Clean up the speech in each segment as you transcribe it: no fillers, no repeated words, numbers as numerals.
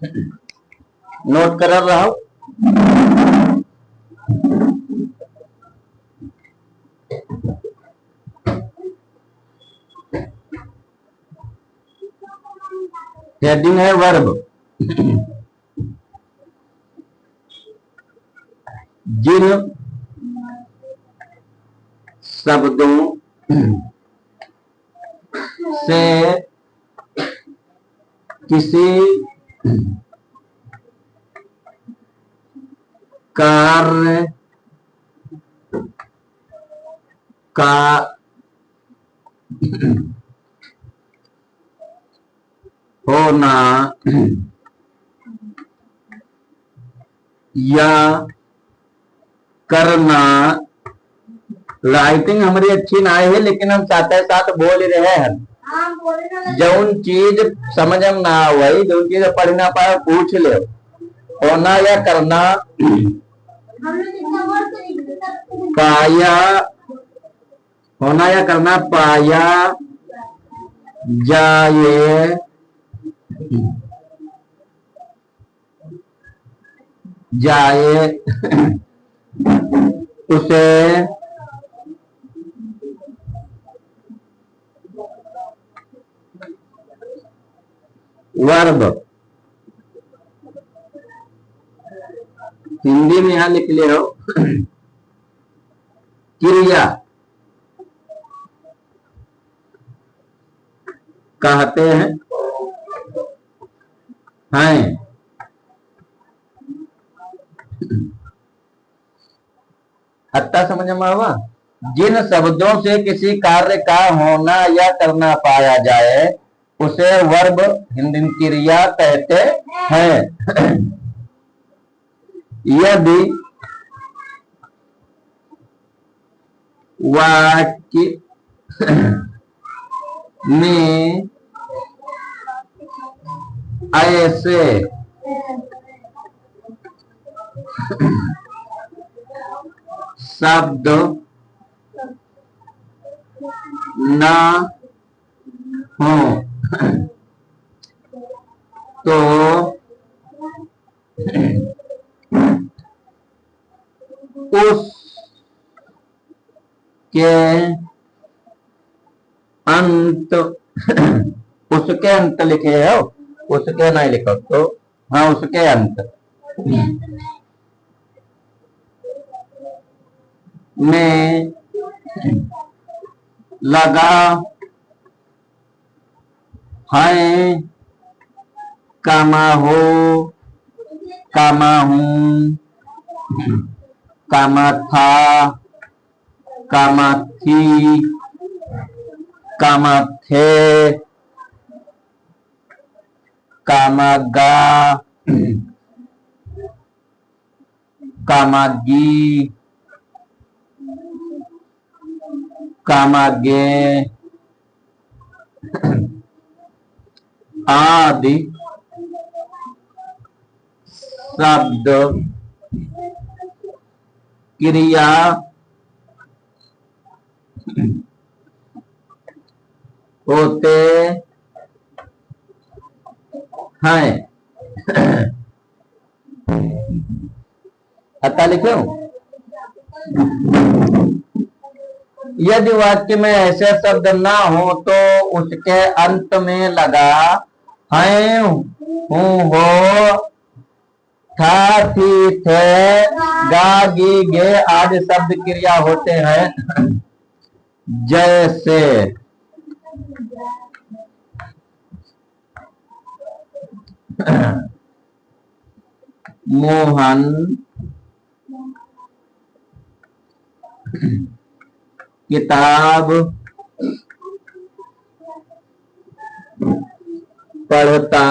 Note कर रहा हूं। हेडिंग है वर्ब। जिन शब्दों से किसी कार्य का होना या करना, राइटिंग हमारी अच्छी ना है लेकिन हम साथ साथ बोल रहे हैं। जौन चीज समझ में ना आई, जौन चीज पढ़ ना पाए पूछ ले। होना या करना पाया, होना या करना पाया जाए उसे वर्ब, हिंदी में यहां लिख ले हो क्रिया कहते हैं। हत्ता समझ में आवा। जिन शब्दों से किसी कार्य का होना या करना पाया जाए उसे वर्ब, हिंदी क्रिया कहते हैं। यदि वाक्य में ऐसे शब्द ना हो तो उसके अंत, उसके अंत लिखे हो, उसके नहीं लिखो तो हाँ उसके अंत में लगा है कामा हो, कामा हूं, कामा था, कामा थी, कामा थे, कामा गा, कामागी, कामागे आदि शब्द क्रिया होते हैं। अता लिखे हूं। यदि वाक्य में ऐसे शब्द ना हो तो उसके अंत में लगा है, हूं, हो, था, थी, थे, गा, गी, गे आदि शब्द क्रिया होते हैं। जैसे मोहन किताब पढ़ता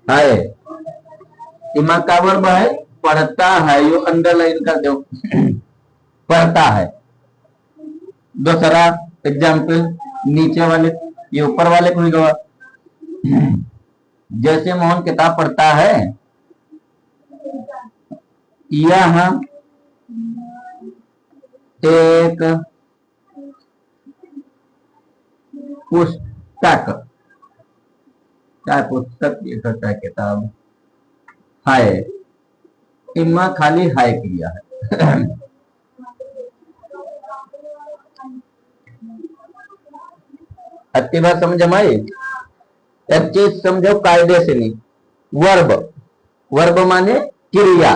है। इमा का वर्ब है पढ़ता है, यो अंडरलाइन कर दो पढ़ता है। दूसरा एग्जाम्पल नीचे वाले, ये ऊपर वाले को गवा। जैसे मोहन किताब पढ़ता है, यह एक तक, चाहे पुस्तक लिखो चाहे किताब, है इमा खाली है क्रिया है। अच्छी बात समझ में आई। एक चीज समझो कायदे से नहीं, वर्ब, वर्ब माने क्रिया।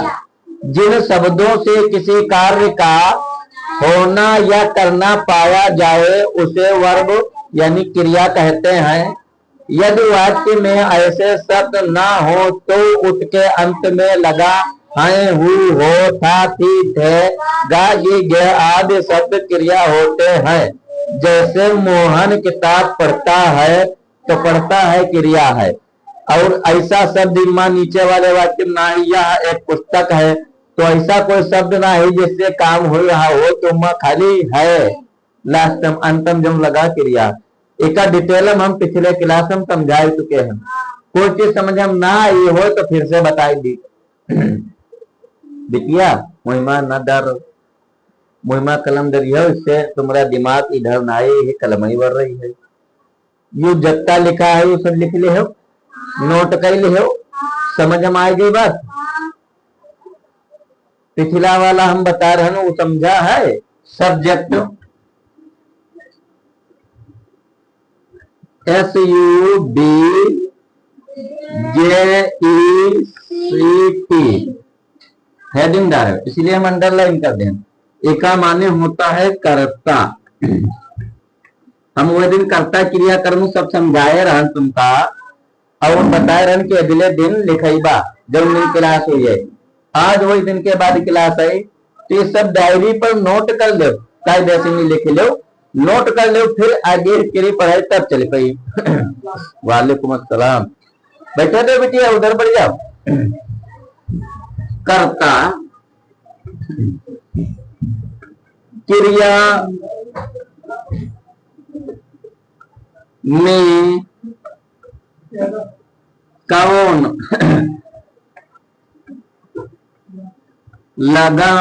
जिन शब्दों से किसी कार्य का होना या करना पाया जाए उसे वर्ब यानी क्रिया कहते हैं। यदि वाक्य में ऐसे शब्द ना हो तो उसके अंत में लगा है, हु, हो, था, थी, थे, गा, ये, गे आदि शब्द क्रिया होते हैं। जैसे मोहन किताब पढ़ता है तो पढ़ता है क्रिया है। और ऐसा शब्द मां नीचे वाले वाक्य में ना ही, यह एक पुस्तक है, तो ऐसा कोई शब्द ना ही जिससे काम हो रहा हो, तो मां खाली है, लास्ट अंतम जब लगा क्रिया। एक डिटेल हम पिछले क्लास में समझा चुके हैं। कोई चीज समझ हम ना आई हो तो फिर से बताई दी। बिटिया मुहिमा न डर, मुहिमा कलम दरियो, इससे तुम्हारा दिमाग इधर ना आए, ये कलम ही बढ़ रही है। यू जत्ता लिखा है वो सब लिख ले हो, नोट कर ले हो, समझ में आ गई बात। पिछला वाला हम बता रहे हैं वो समझा है। सब्जेक्ट SUBJECT हेडिंग डाल, इसलिए हम अंडरलाइन कर दें। एका माने होता है कर्ता। हम वो दिन कर्ता क्रिया कर्म सब समझाए रहन तुमका, और बताए रहन कि अगले दिन लिखेबा जब दिन क्लास हुई है। आज वही दिन के बाद क्लास आई तो ये सब डायरी पर नोट कर लो, कायदे से नहीं लिख लो, नोट कर लो, फिर आगे की पढ़ाई तब चल पाई। वालेकुम अस्सलाम। बैठे थे बेटिया, उधर बढ़ जाओ। कर्ता क्रिया में कौन लगा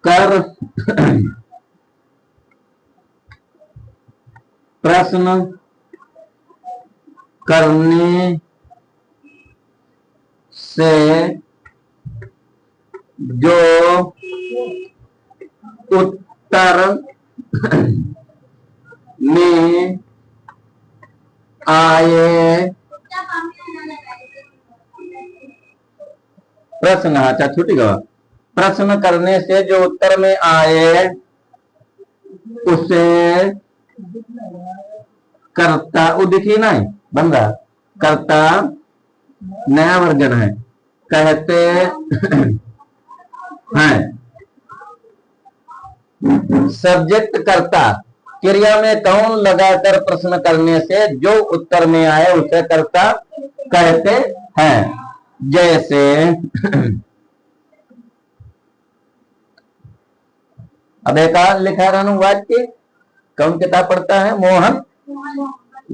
कर प्रश्न करने से जो उत्तर में आए, प्रश्न, अच्छा छूट गया, प्रश्न करने से जो उत्तर में आए उसे कर्ता, वो दिखी ना बन रहा, कर्ता नया वर्जन है, कहते हैं। सब्जेक्ट कर्ता, क्रिया में कौन लगाकर प्रश्न करने से जो उत्तर में आए उसे कर्ता कहते हैं। जैसे अब एक लिखा रहा हूं वाक्य, कौन किताब पढ़ता है? मोहन,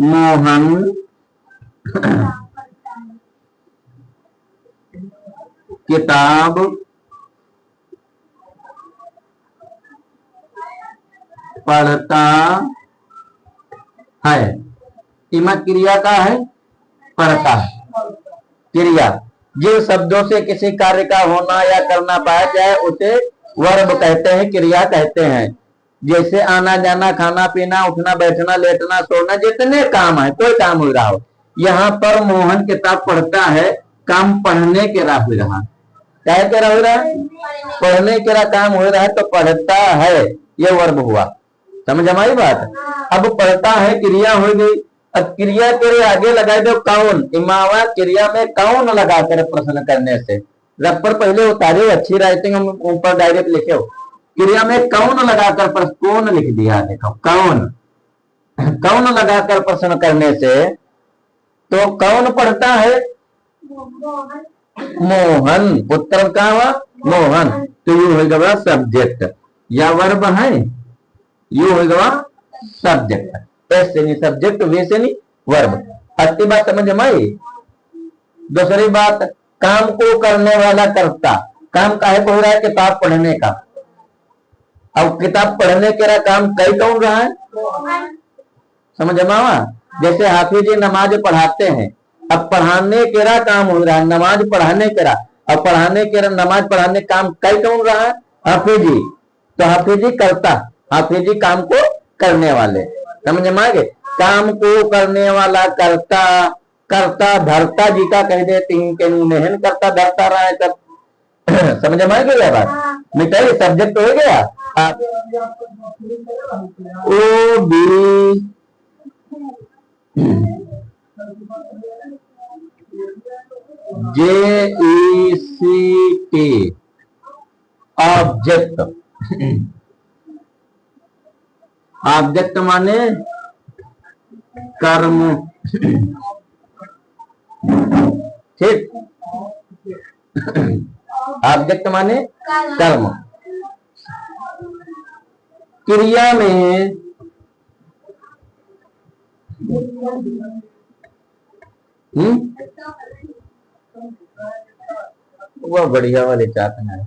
मोहन किताब पढ़ता है। इमा क्रिया का है, पढ़ता है क्रिया। जिन शब्दों से किसी कार्य का होना या करना पाया जाए उसे वर्ब कहते हैं, क्रिया कहते हैं। जैसे आना जाना, खाना पीना, उठना बैठना, लेटना सोना, जितने काम है, कोई काम हो रहा हो। यहाँ पर मोहन किताब पढ़ता है, काम पढ़ने के रहा हो रहा, क्या कह रहा हो रहा है? पढ़ने के रहा काम हो रहा है, तो पढ़ता है ये वर्ब हुआ। समझ हमारी बात। अब पढ़ता है क्रिया हो गई। अब क्रिया के आगे लगा दो कौन, इमावा क्रिया में कौन लगाकर प्रश्न करने से। रबर पहले उतारे, अच्छी राइटिंग हम ऊपर डायरेक्ट लिखे हो। क्रिया में कौन लगाकर प्रश्न, कौन लिख दिया, देखो कौन, कौन लगाकर प्रश्न करने से, तो कौन पढ़ता है? मोहन। उत्तर का हुआ मोहन, तो यू हो गया सब्जेक्ट, या वर्ब है, यू हो गया सब्जेक्ट। ऐसे नहीं सब्जेक्ट, वैसे नहीं वर्ब। अच्छी बात समझ में आई। दूसरी बात, काम को करने वाला कर्ता, काम काहे को हो रहा है? किताब पढ़ने का। अब किताब पढ़ने के काम कई कौन रहा है, समझ मावा। जैसे हाफिज जी नमाज पढ़ाते हैं, अब पढ़ाने केरा काम हो रहा है, नमाज पढ़ाने केरा, अब पढ़ाने के नमाज पढ़ाने काम कई कौन रहा है, हाफिज जी। तो हाफिज जी करता, हाफिज जी काम को करने वाले, समझ में आ गए। काम को करने वाला करता, करता धरता जी का कह देते हैं कि नहीं करता धरता रहा है तब समझ में आ गया बात। मिटाइए सब्जेक्ट हो गया। O B JECT object, object माने कर्म, ठीक। ऑब्जेक्ट माने कर्म। क्रिया में वह बढ़िया वाले चाहते हैं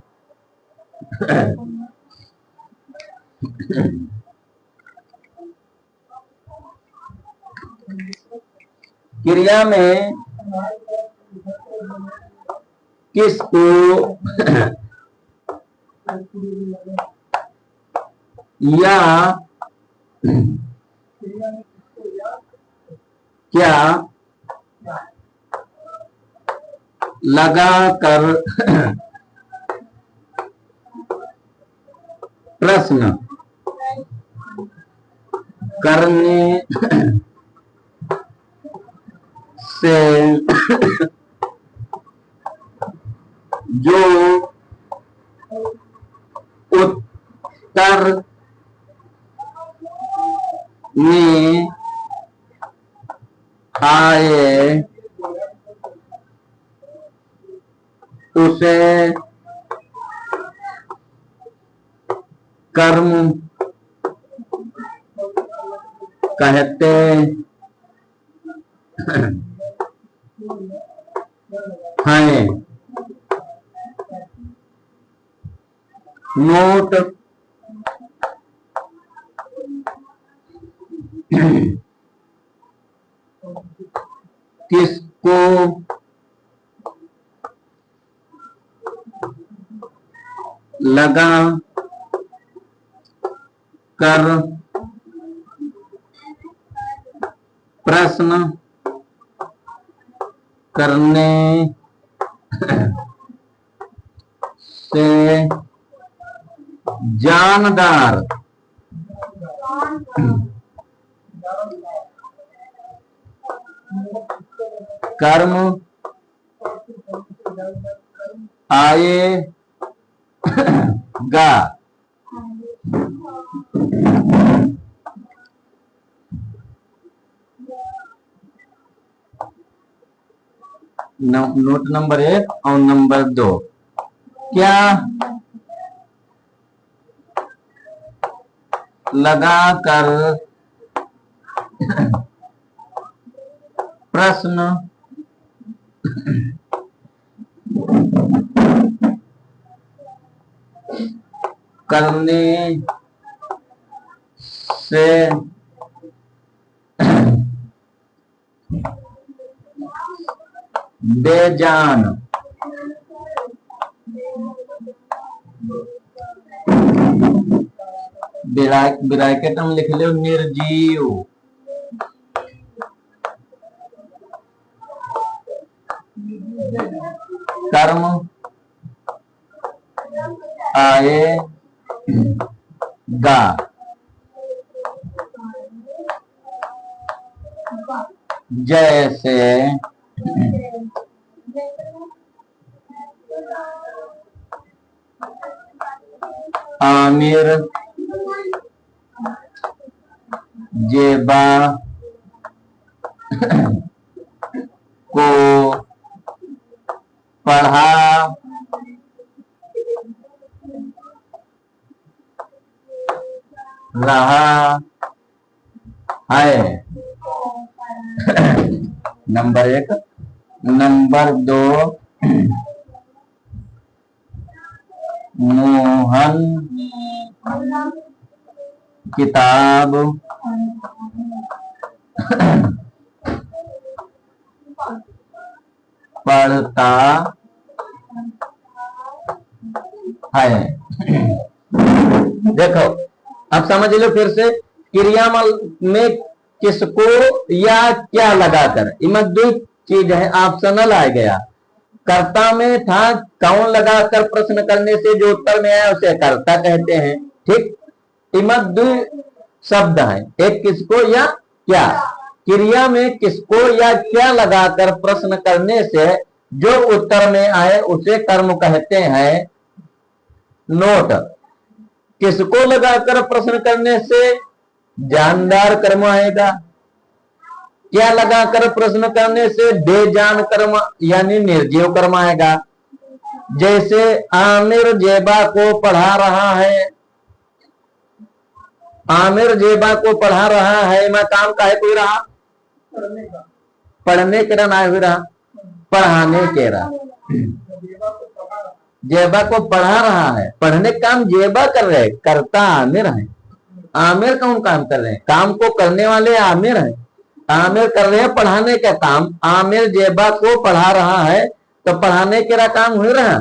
क्रिया में किसको या क्या लगाकर प्रश्न करने से जो उत्तर में आए उसे कर्म कहते हैं। नोट किसको लगा कर प्रश्न करने से जानदार कर्म आएगा। नोट नंबर 1 और नंबर 2, क्या लगाकर प्रश्न करने से बेजान ब्रैकेट में लिख लो निर्जीव कर्म आएगा। जैसे आमिर जेबा को पढ़ा रहा है। नंबर 1। नंबर 2, मोहन किताब पढ़ता है। देखो अब समझ लो फिर से, क्रिया में किसको या क्या लगाकर, इनमें दो चीज है, ऑप्शनल आ गया। कर्ता में था कौन लगाकर प्रश्न करने से जो उत्तर में आया उसे कर्ता कहते हैं। ठीक, इनमें दो शब्द है, एक किसको या क्या। क्रिया में किसको या क्या लगाकर प्रश्न करने से जो उत्तर में आए उसे कर्म कहते हैं। नोट, किसको लगाकर प्रश्न करने से जानदार कर्म आएगा, क्या लगाकर प्रश्न करने से बेजान कर्म यानी निर्जीव कर्म आएगा। जैसे आमिर जेबा को पढ़ा रहा है, आमिर जेबा को पढ़ा रहा है, मैं काम काहे कोई रहा, पढ़ने के रहा ना हुई रहा, पढ़ाने के रहा। जेबा को पढ़ा रहा है, पढ़ने का काम जेबा कर रहे, करता आमिर है। आमिर कौन काम कर रहे हैं, काम को करने वाले आमिर हैं। आमिर कर रहे हैं पढ़ाने का काम, आमिर जेबा को पढ़ा रहा है तो पढ़ाने के रहा काम हो रहा।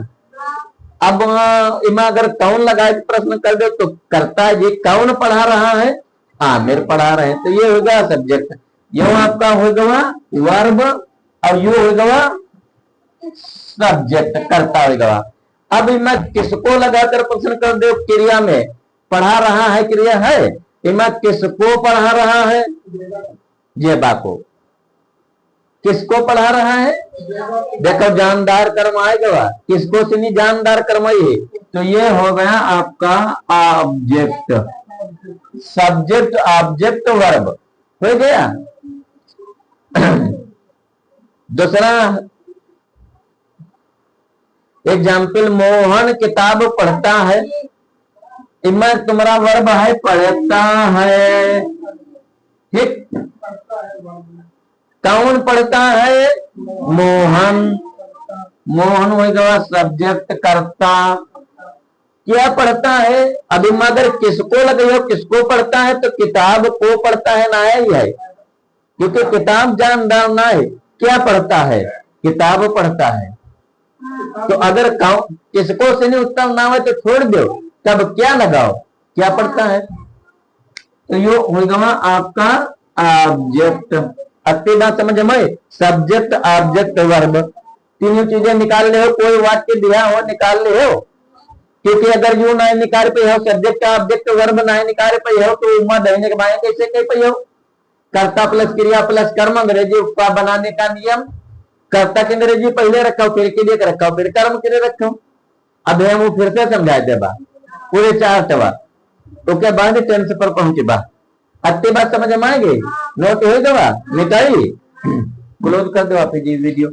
अब इमा अगर कौन लगा के प्रश्न कर दो तो करता है जी, कौन पढ़ा रहा है, आमिर पढ़ा रहे हैं, तो ये हो गया सब्जेक्ट। यो आपका हो गया वर्ब और यो हो गया सब्जेक्ट, करता हो गया। अब मैं किसको लगाकर प्रश्न कर दो, क्रिया में पढ़ा रहा है क्रिया है, इमा किसको पढ़ा रहा है, जेबा को। किसको पढ़ा रहा है, देखो जानदार कर्म आएगा, किसको से नहीं जानदार कर्म है, तो ये हो गया आपका ऑब्जेक्ट, सब्जेक्ट ऑब्जेक्ट वर्ब हो गया। दूसरा एग्जाम्पल, मोहन किताब पढ़ता है, इनमें तुम्हारा वर्ब है पढ़ता है। ठीक, कौन पढ़ता है, मोहन, मोहन हो गया सब्जेक्ट करता। क्या पढ़ता है, अभी मगर किसको लगे हो, किसको पढ़ता है, तो किताब को पढ़ता है ना ही है, क्योंकि किताब जानदार ना है, क्या पढ़ता है, किताब पढ़ता है। तो अगर किसको से नहीं उत्तर ना हो तो छोड़ दो, तब क्या लगाओ, क्या पढ़ता है, तो यो हो गया आपका ऑब्जेक्ट। अति बात समझ में, सब्जेक्ट ऑब्जेक्ट वर्ब तीनों चीजें निकाल ले हो, कोई वाक्य दिया हो निकाल ले हो, क्योंकि अगर यू ना निकाल पे हो, सब्जेक्ट ऑब्जेक्ट वर्ब ना निकाल पे हो, तो उमा दहीने के बाएं कैसे कह पे हो। कर्ता प्लस क्रिया प्लस कर्म अंग्रेजी उपका बनाने का नियम, कर्ता की अंग्रेजी पहले रखो फिर के लिए रखो फिर कर्म के लिए रखो। अब हम फिर से समझाए दे बा पूरे 4 टवा तो क्या बाद टेंस पर पहुंचे बा, अत्ते बात समझ में आएगी, नोट हो गवा निकाली, क्लोज कर दो आप जी वीडियो।